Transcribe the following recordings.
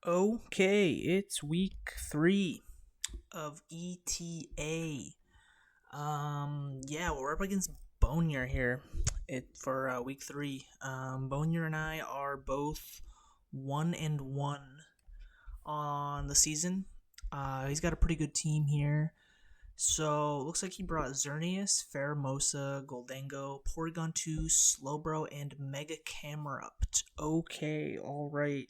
Okay, it's week 3 of ETA. Yeah, we're up against boniour here. For week 3. boniour and I are both 1-1 on the season. He's got a pretty good team here. So looks like he brought Xerneas, Pheromosa, Goldango, Porygon 2, Slowbro, and Mega Camerupt. Okay, alright.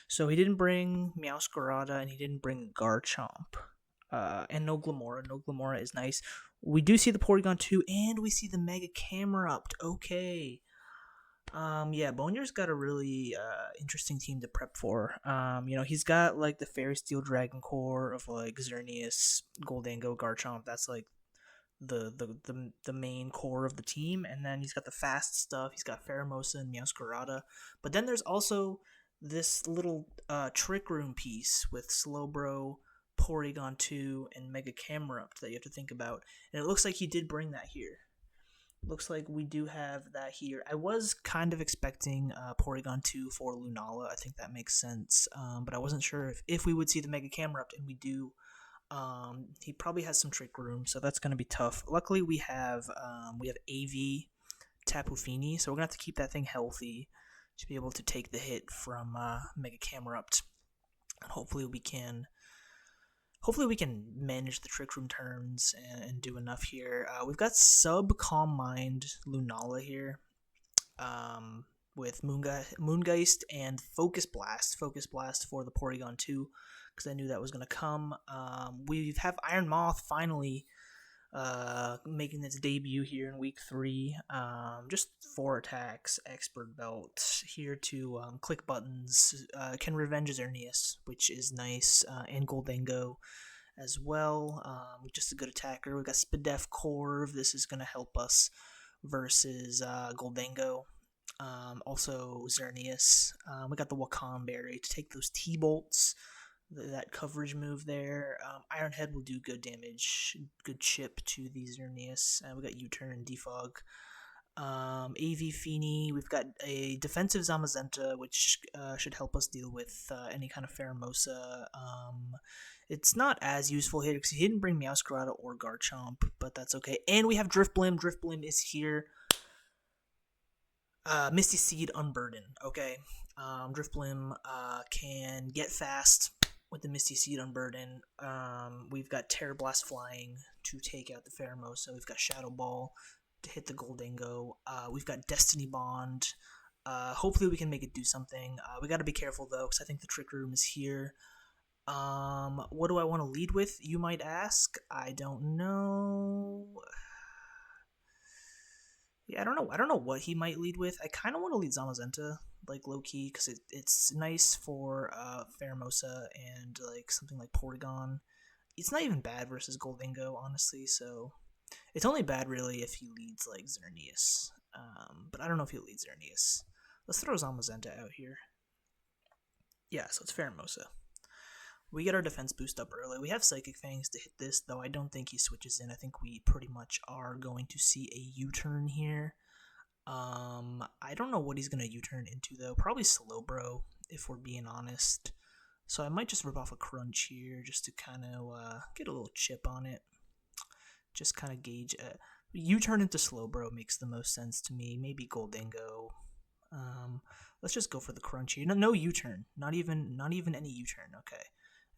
So he didn't bring Meowscarada and he didn't bring Garchomp. And no Glamora. No Glamora is nice. We do see the Porygon 2 and we see the Mega Camerupt. Okay. Yeah, boniour's got a really interesting team to prep for. He's got like the Fairy Steel Dragon Core of like Xerneas, Goldango, Garchomp. That's like the main core of the team, and then he's got the fast stuff. He's got Pheromosa and Meowscarada, but then there's also this little trick room piece with Slowbro, Porygon 2, and Mega Camerupt that you have to think about, and it looks like he did bring that here. Looks like we do have that here. I was kind of expecting Porygon 2 for Lunala. I think that makes sense, but I wasn't sure if we would see the Mega Camerupt, and we do. He probably has some trick room, so that's going to be tough. Luckily, we have AV Tapu Fini, so we're going to have to keep that thing healthy to be able to take the hit from Mega Camerupt, and hopefully we can manage the trick room turns and do enough here. We've got sub Calm Mind Lunala here, with Moongeist and Focus Blast. Focus Blast for the Porygon 2, because I knew that was going to come. We have Iron Moth finally making its debut here in week 3. Just 4 attacks, Expert Belt, here to click buttons. Can revenge Xerneas, which is nice, and Goldango as well. Just a good attacker. We've got Spadef Corv. This is going to help us versus Goldango. Also Xerneas. We got the Wakam Berry to take those T-Bolts. That coverage move there. Iron Head will do good damage, good chip to the Xerneas. We got U-Turn, Defog. AV Fini, we've got a defensive Zamazenta, which should help us deal with any kind of Pheromosa. It's not as useful here because he didn't bring Meowscarada or Garchomp, but that's okay. And we have Drifblim. Drifblim is here. Misty Seed Unburden, okay? Drifblim can get fast with the Misty Seed Unburden. We've got Terror Blast Flying to take out the Pheromosa. We've got Shadow Ball to hit the Goldango. We've got Destiny Bond. Hopefully we can make it do something. We got to be careful, though, because I think the Trick Room is here. What do I want to lead with, you might ask? I don't know. Yeah, I don't know what he might lead with. I kind of want to lead Zamazenta, like low key, because it's nice for Pheromosa and like something like Porygon. It's not even bad versus Goldingo, honestly. So it's only bad really if he leads like Xerneas. But I don't know if he leads Xerneas. Let's throw Zamazenta out here. Yeah, so it's Pheromosa. We get our defense boost up early. We have Psychic Fangs to hit this, though I don't think he switches in. I think we pretty much are going to see a U-turn here. I don't know what he's going to U-turn into, though. Probably Slowbro, if we're being honest. So I might just rip off a Crunch here just to kind of get a little chip on it. Just kind of gauge it. U-turn into Slowbro makes the most sense to me. Maybe Goldango. Let's just go for the Crunch here. No U-turn. Not even any U-turn. Okay.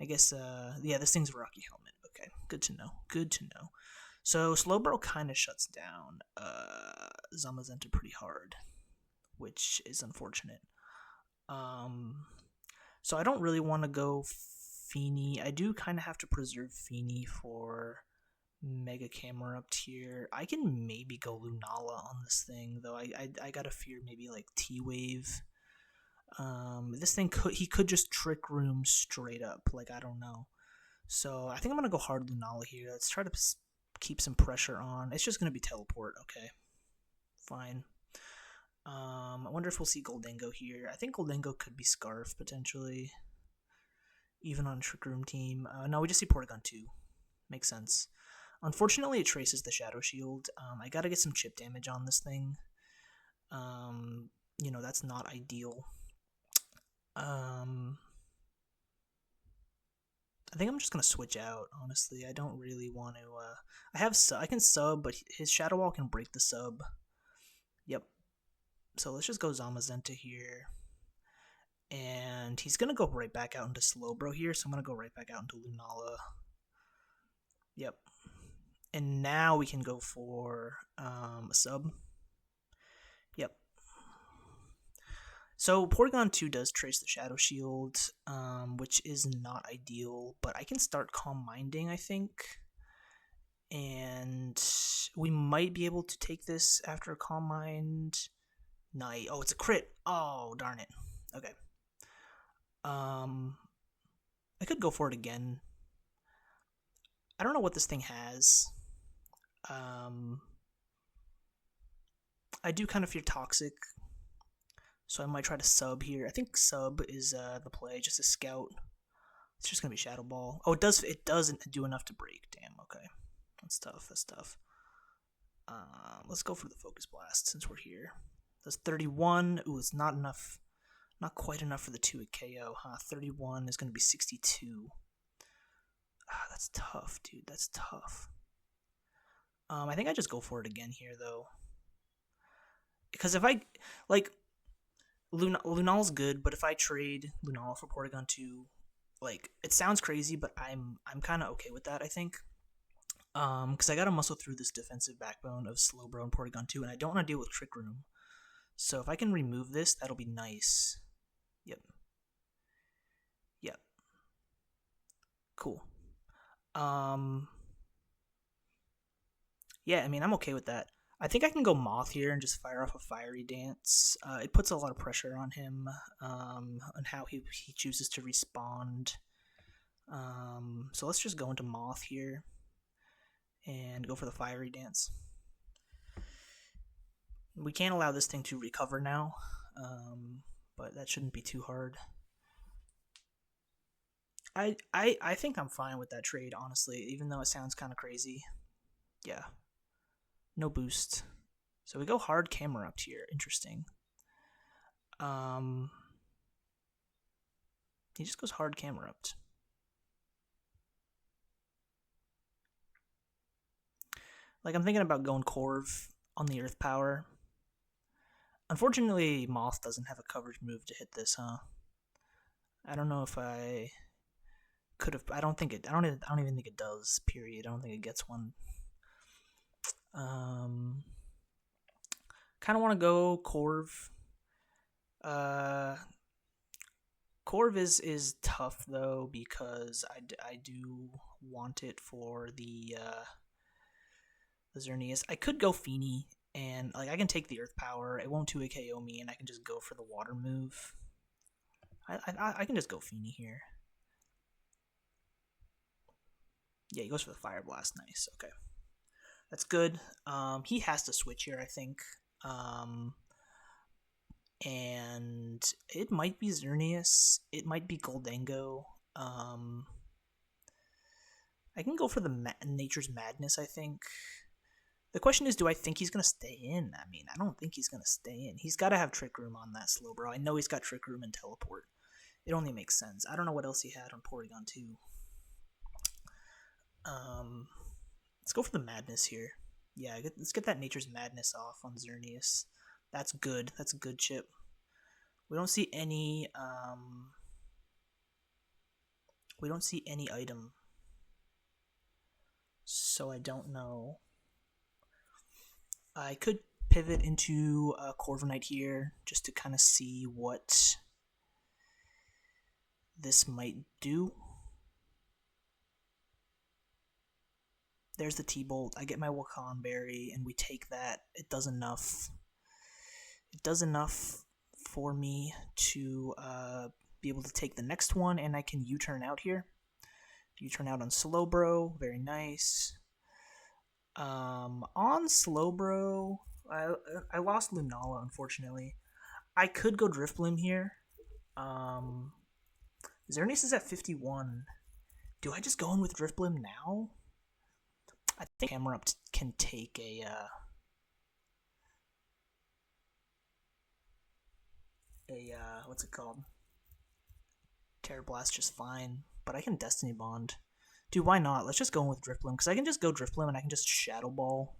I guess, yeah, this thing's a Rocky Helmet. Okay, good to know. So Slowbro kind of shuts down Zamazenta pretty hard, which is unfortunate. So I don't really want to go Fini. I do kind of have to preserve Fini for Mega Camerupt here. I can maybe go Lunala on this thing, though. I gotta fear maybe like T-Wave. This thing he could just Trick Room straight up. Like, I don't know. So I think I'm gonna go hard Lunala here. Let's try to keep some pressure on. It's just gonna be Teleport. Okay, fine. I wonder if we'll see Goldango here. I think Goldango could be Scarf potentially, even on Trick Room team. No, we just see Porygon 2. Makes sense. Unfortunately, it traces the Shadow Shield. I gotta get some chip damage on this thing. That's not ideal. I think I'm just gonna switch out. Honestly, I don't really want to. I can sub, but his Shadow Wall can break the sub. Yep. So let's just go Zamazenta here, and he's gonna go right back out into Slowbro here. So I'm gonna go right back out into Lunala. Yep. And now we can go for a sub. Yep. So Porygon 2 does trace the Shadow Shield, which is not ideal, but I can start Calm Minding, I think. And we might be able to take this after a Calm Mind. Night. Oh, it's a crit. Oh, darn it. Okay. I could go for it again. I don't know what this thing has. I do kind of fear Toxic, so I might try to sub here. I think sub is the play, just a scout. It's just gonna be Shadow Ball. Oh, it doesn't do enough to break. Damn. Okay, that's tough. Let's go for the Focus Blast since we're here. That's 31. Ooh, it's not enough. Not quite enough for the 2 at KO, huh? 31 is gonna be 62. That's tough, dude. That's tough. I think I just go for it again here, though. Because if I, like, Lunal's good, but if I trade Lunala for Porygon 2, like, it sounds crazy, but I'm kind of okay with that, I think. Because I gotta muscle through this defensive backbone of Slowbro and Porygon 2, and I don't want to deal with Trick Room. So if I can remove this, that'll be nice. Yep. Cool. Yeah, I mean, I'm okay with that. I think I can go Moth here and just fire off a Fiery Dance. It puts a lot of pressure on him, on how he chooses to respond. So let's just go into Moth here and go for the Fiery Dance. We can't allow this thing to recover now, but that shouldn't be too hard. I think I'm fine with that trade, honestly, even though it sounds kind of crazy. Yeah. No boost. So we go hard Camerupt here. Interesting. He just goes hard Camerupt. Like, I'm thinking about going Corv on the Earth Power. Unfortunately, Moth doesn't have a coverage move to hit this, huh? I don't know if I could have. I don't even think it does. Period. I don't think it gets one. Kind of want to go Corv. Corv is tough though because I do want it for the Xerneas. I could go Feeny and like I can take the Earth Power. It won't 2 KO me, and I can just go for the Water move. I can just go Feeny here. Yeah, he goes for the Fire Blast. Nice. Okay. That's good. He has to switch here, I think. And it might be Xerneas. It might be Goldango. I can go for the Nature's Madness, I think. The question is, do I think he's going to stay in? I mean, I don't think he's going to stay in. He's got to have Trick Room on that Slowbro. I know he's got Trick Room and Teleport. It only makes sense. I don't know what else he had on Porygon 2. Let's go for the Madness here. Yeah, let's get that Nature's Madness off on Xerneas. That's good. That's a good chip. We don't see any item. So I don't know. I could pivot into Corviknight here just to kind of see what this might do. There's the T-Bolt. I get my Wakan Berry, and we take that. It does enough. It does enough for me to be able to take the next one, and I can U-turn out here. U-turn out on Slowbro. Very nice. On Slowbro, I lost Lunala, unfortunately. I could go Drifblim here. Xerneas is at 51. Do I just go in with Drifblim now? I think Camerupt can take a what's it called? Terra Blast just fine, but I can Destiny Bond. Dude, why not? Let's just go in with Drifblim, because I can just go Drifblim and I can just Shadow Ball.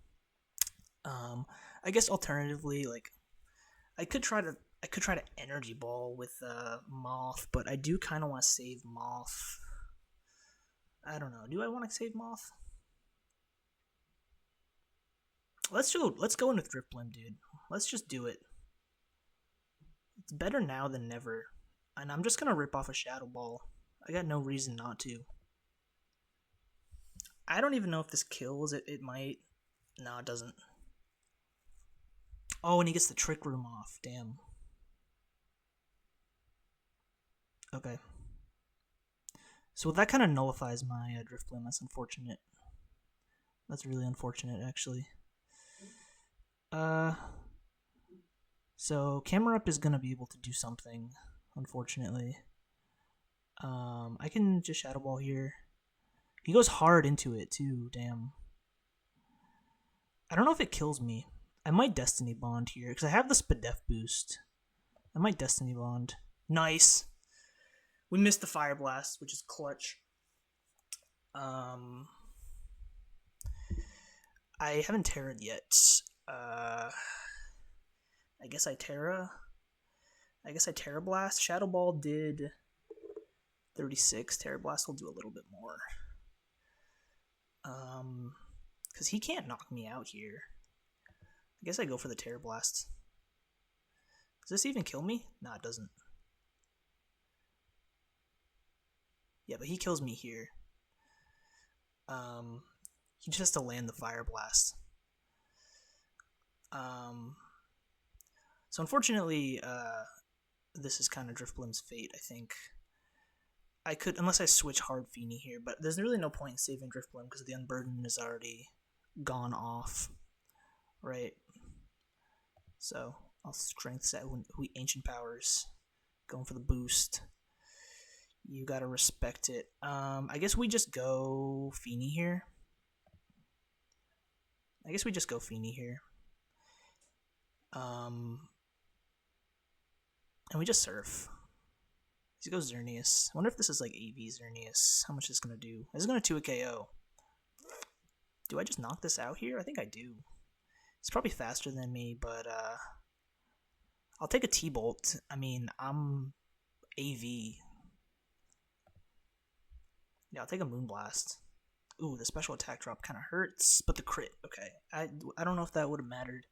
I guess alternatively, like, I could try to Energy Ball with Moth, but I do kind of want to save Moth. I don't know. Do I want to save Moth? Let's go in with Drifblim, dude. Let's just do it. It's better now than never. And I'm just gonna rip off a Shadow Ball. I got no reason not to. I don't even know if this kills. It might. No, it doesn't. Oh, and he gets the Trick Room off. Damn. Okay. So that kind of nullifies my Drifblim. That's unfortunate. That's really unfortunate, actually. So Camerupt is gonna be able to do something, unfortunately. I can just Shadow Ball here. He goes hard into it too. Damn. I don't know if it kills me. I might Destiny Bond here because I have the Spadef boost. I might Destiny Bond. Nice. We missed the Fire Blast, which is clutch. I haven't Terra'd yet. I guess I Terra Blast. Shadow Ball did 36. Terra Blast will do a little bit more. Because he can't knock me out here. I guess I go for the Terra Blast. Does this even kill me? No, it doesn't. Yeah, but he kills me here. He just has to land the Fire Blast. So unfortunately, this is kind of Drifblim's fate, I think. I could, unless I switch hard Feeny here, but there's really no point in saving Drifblim because the Unburden is already gone off, right? So I'll Strength Set who Ancient Powers, going for the boost. You gotta respect it. I guess we just go Feeny here. And we just surf. He goes Xerneas. I wonder if this is like AV Xerneas. How much is this gonna do? This is gonna 2 a KO. Do I just knock this out here? I think I do. He's probably faster than me, but I'll take a T-Bolt. I mean, I'm AV. Yeah, I'll take a Moonblast. Ooh, the special attack drop kind of hurts, but the crit, okay. I don't know if that would have mattered.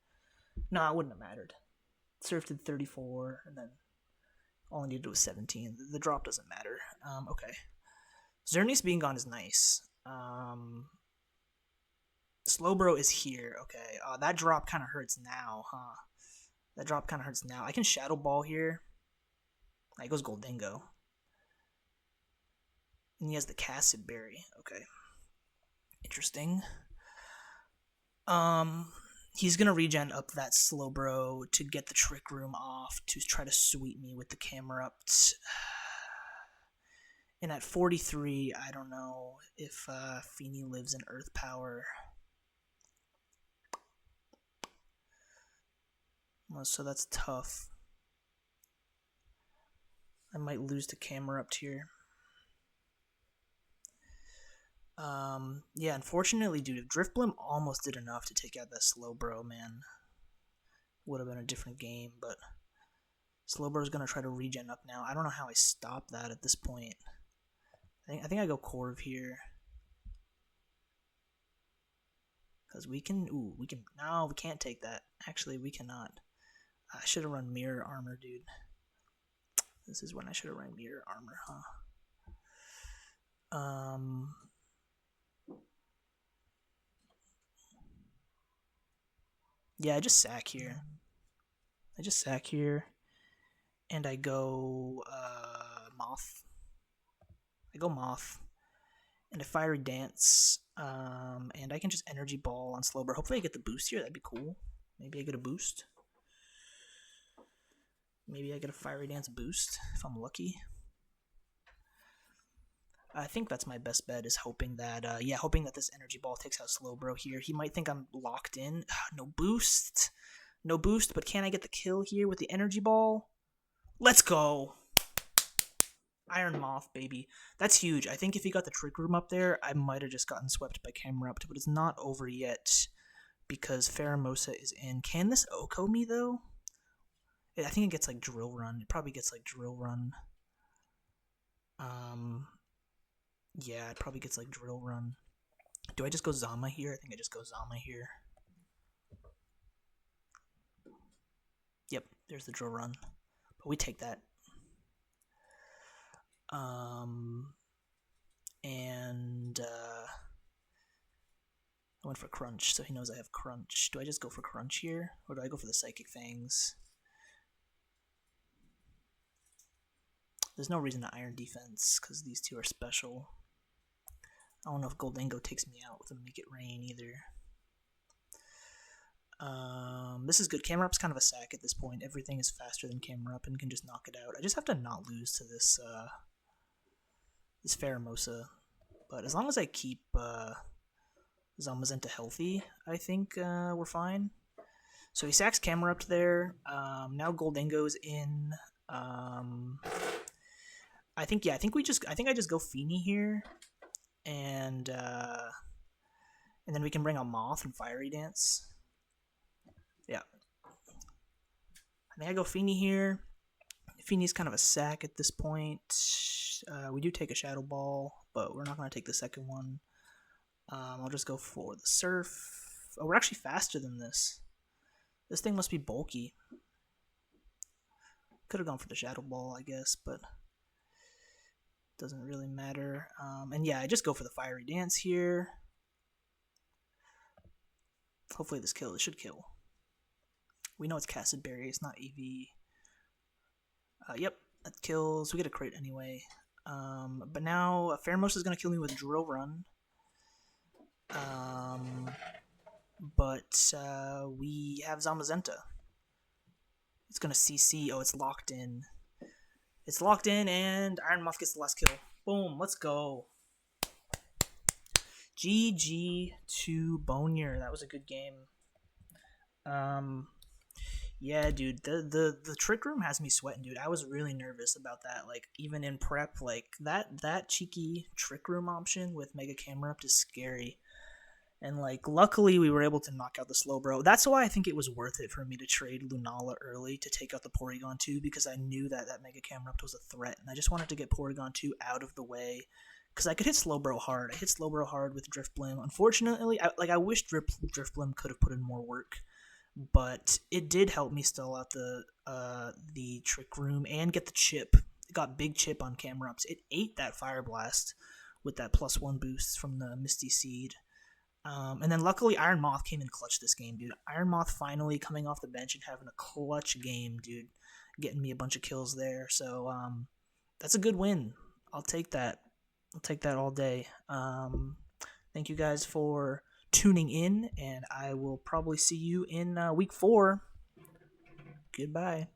No, it wouldn't have mattered. Surf did 34, and then all I needed was 17. The drop doesn't matter. Okay. Xerneas being gone is nice. Slowbro is here. Okay. That drop kind of hurts now, huh? That drop kind of hurts now. I can Shadow Ball here. It goes Goldingo. And he has the Cassid Berry. Okay. Interesting. He's gonna regen up that Slowbro to get the Trick Room off to try to sweep me with the Camerupt. And at 43, I don't know if Feeny lives in Earth Power. Well, so that's tough. I might lose to Camerupt here. Yeah, unfortunately, dude, if Drifblim almost did enough to take out that Slowbro, man, would have been a different game, but Slowbro's gonna try to regen up now. I don't know how I stop that at this point. I think I go Corv here. Because we can, no, we can't take that. Actually, we cannot. I should have run Mirror Armor, dude. This is when I should have run Mirror Armor, huh? Yeah, I just sack here. And I go Moth. And a Fiery Dance. And I can just Energy Ball on Slowbro. Hopefully I get the boost here. That'd be cool. Maybe I get a boost. Maybe I get a Fiery Dance boost if I'm lucky. I think that's my best bet, is hoping that this Energy Ball takes out Slowbro here. He might think I'm locked in. No boost, but can I get the kill here with the Energy Ball? Let's go. Iron Moth, baby. That's huge. I think if he got the Trick Room up there, I might have just gotten swept by Camerupt, but it's not over yet because Faramosa is in. Can this Oko me, though? I think it gets, like, Drill Run. It probably gets, like, Drill Run. Yeah, it probably gets, like, Drill Run. Do I just go Zama here? I think I just go Zama here. Yep, there's the Drill Run. But we take that. And I went for Crunch, so he knows I have Crunch. Do I just go for Crunch here? Or do I go for the Psychic Fangs? There's no reason to Iron Defense, because these two are special. I don't know if Goldango takes me out with a Make It Rain either. This is good. Camerupt's kind of a sack at this point. Everything is faster than Camerupt and can just knock it out. I just have to not lose to this this Faramosa. But as long as I keep Zamazenta healthy, I think we're fine. So he sacks Camerupt there. Now Goldango's in. I think I just go Feeny here, and then we can bring on Moth and Fiery Dance. Yeah, I think I go Feeny here. Feeny's kind of a sack at this point. We do take a Shadow Ball, but we're not going to take the second one. I'll just go for the Surf. Oh, we're actually faster than this. This thing must be bulky. Could have gone for the Shadow Ball, I guess, but doesn't really matter. And yeah, I just go for the Fiery Dance here. Hopefully this should kill. We know it's Cassid Berry, it's not AV. Yep, that kills. We get a crit anyway. But now Faramosa is going to kill me with Drill Run. But we have Zamazenta. It's going to CC. Oh, it's locked in. It's locked in, and Iron Moth gets the last kill. Boom, let's go. GG to boniour. That was a good game. Yeah, dude, the Trick Room has me sweating, dude. I was really nervous about that. Like, even in prep, like, that cheeky Trick Room option with Mega Camerupt is scary. And, like, luckily we were able to knock out the Slowbro. That's why I think it was worth it for me to trade Lunala early to take out the Porygon 2, because I knew that Mega Camerupt was a threat, and I just wanted to get Porygon 2 out of the way, because I could hit Slowbro hard. I hit Slowbro hard with Drifblim. Unfortunately, I wish Drifblim could have put in more work, but it did help me still out the Trick Room and get the chip. It got big chip on Camerupt. It ate that Fire Blast with that +1 boost from the Misty Seed. And then luckily Iron Moth came in clutch this game, dude. Iron Moth finally coming off the bench and having a clutch game, dude. Getting me a bunch of kills there. So that's a good win. I'll take that. I'll take that all day. Thank you guys for tuning in, and I will probably see you in week 4. Goodbye.